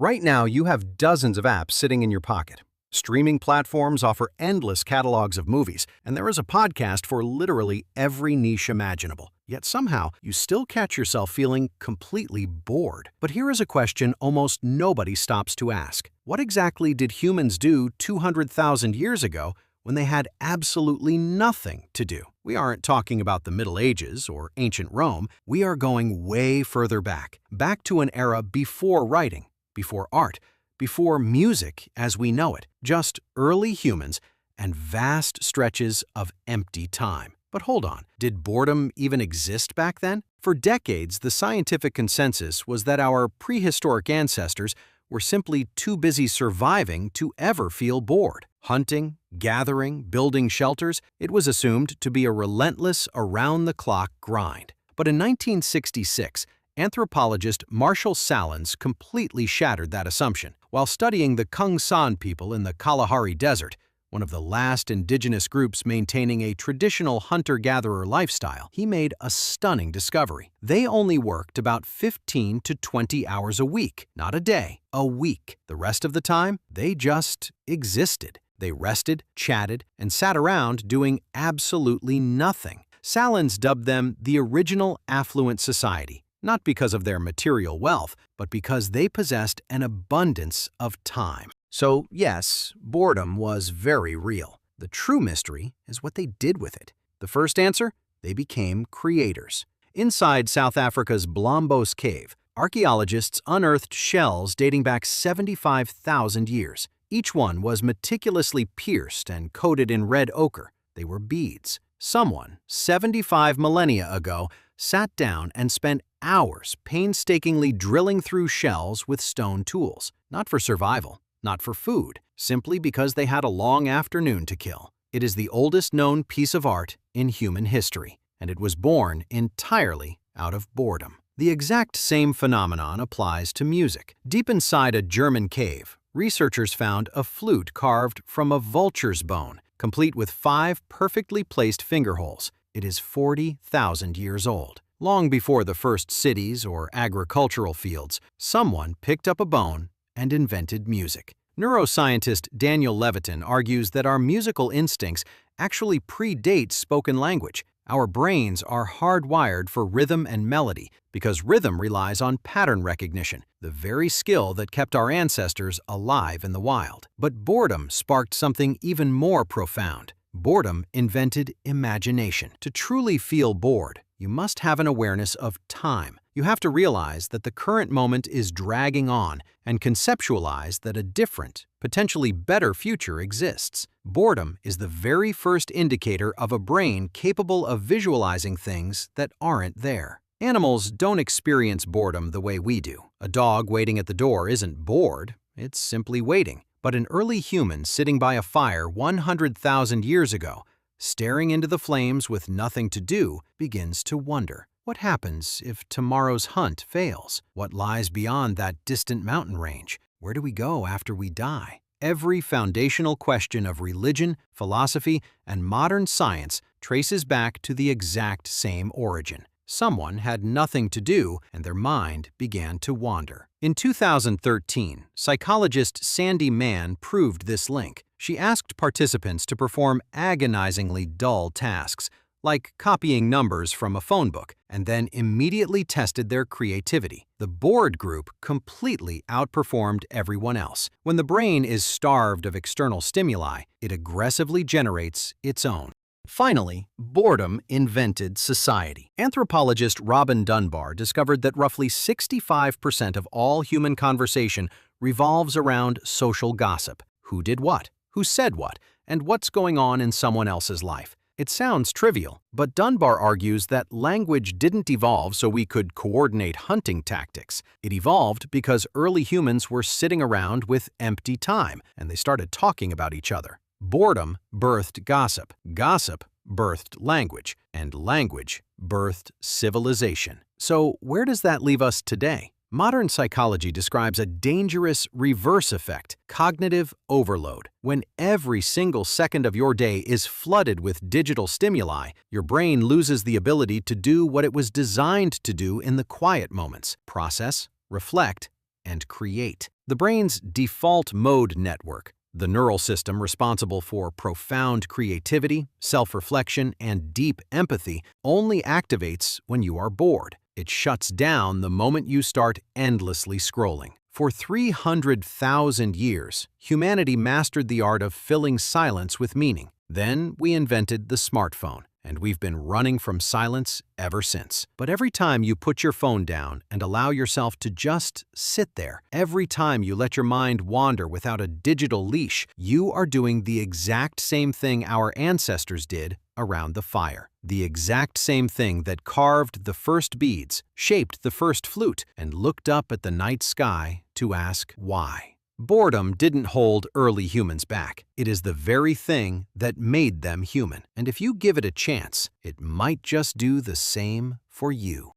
Right now, you have dozens of apps sitting in your pocket. Streaming platforms offer endless catalogs of movies, and there is a podcast for literally every niche imaginable. Yet somehow, you still catch yourself feeling completely bored. But here is a question almost nobody stops to ask. What exactly did humans do 200,000 years ago when they had absolutely nothing to do? We aren't talking about the Middle Ages or ancient Rome. We are going way further back to an era before writing, before art, before music as we know it, just early humans and vast stretches of empty time. But hold on, did boredom even exist back then? For decades, the scientific consensus was that our prehistoric ancestors were simply too busy surviving to ever feel bored. Hunting, gathering, building shelters, it was assumed to be a relentless, around-the-clock grind. But in 1966, anthropologist Marshall Sahlins completely shattered that assumption. While studying the Kung San people in the Kalahari Desert, one of the last indigenous groups maintaining a traditional hunter-gatherer lifestyle, he made a stunning discovery. They only worked about 15 to 20 hours a week, not a day, a week. The rest of the time, they just existed. They rested, chatted, and sat around doing absolutely nothing. Sahlins dubbed them the original affluent society, not because of their material wealth, but because they possessed an abundance of time. So yes, boredom was very real. The true mystery is what they did with it. The first answer? They became creators. Inside South Africa's Blombos Cave, archaeologists unearthed shells dating back 75,000 years. Each one was meticulously pierced and coated in red ochre. They were beads. Someone, 75 millennia ago, sat down and spent hours painstakingly drilling through shells with stone tools, not for survival, not for food, simply because they had a long afternoon to kill. It is the oldest known piece of art in human history, and it was born entirely out of boredom. The exact same phenomenon applies to music. Deep inside a German cave, researchers found a flute carved from a vulture's bone, complete with 5 perfectly placed finger holes. It is 40,000 years old. Long before the first cities or agricultural fields, someone picked up a bone and invented music. Neuroscientist Daniel Levitin argues that our musical instincts actually predate spoken language. Our brains are hardwired for rhythm and melody because rhythm relies on pattern recognition, the very skill that kept our ancestors alive in the wild. But boredom sparked something even more profound. Boredom invented imagination. To truly feel bored, you must have an awareness of time. You have to realize that the current moment is dragging on and conceptualize that a different, potentially better future exists. Boredom is the very first indicator of a brain capable of visualizing things that aren't there. Animals don't experience boredom the way we do. A dog waiting at the door isn't bored, it's simply waiting. But an early human sitting by a fire 100,000 years ago, staring into the flames with nothing to do, begins to wonder. What happens if tomorrow's hunt fails? What lies beyond that distant mountain range? Where do we go after we die? Every foundational question of religion, philosophy, and modern science traces back to the exact same origin. Someone had nothing to do, and their mind began to wander. In 2013, psychologist Sandy Mann proved this link. She asked participants to perform agonizingly dull tasks, like copying numbers from a phone book, and then immediately tested their creativity. The bored group completely outperformed everyone else. When the brain is starved of external stimuli, it aggressively generates its own. Finally, boredom invented society. Anthropologist Robin Dunbar discovered that roughly 65% of all human conversation revolves around social gossip. Who did what? Who said what? And what's going on in someone else's life? It sounds trivial, but Dunbar argues that language didn't evolve so we could coordinate hunting tactics. It evolved because early humans were sitting around with empty time, and they started talking about each other. Boredom birthed gossip, gossip birthed language, and language birthed civilization. So where does that leave us today? Modern psychology describes a dangerous reverse effect, cognitive overload. When every single second of your day is flooded with digital stimuli, your brain loses the ability to do what it was designed to do in the quiet moments: process, reflect, and create. The brain's default mode network, the neural system responsible for profound creativity, self-reflection, and deep empathy, only activates when you are bored. It shuts down the moment you start endlessly scrolling. For 300,000 years, humanity mastered the art of filling silence with meaning. Then we invented the smartphone, and we've been running from silence ever since. But every time you put your phone down and allow yourself to just sit there, every time you let your mind wander without a digital leash, you are doing the exact same thing our ancestors did around the fire. The exact same thing that carved the first beads, shaped the first flute, and looked up at the night sky to ask why. Boredom didn't hold early humans back. It is the very thing that made them human. And if you give it a chance, it might just do the same for you.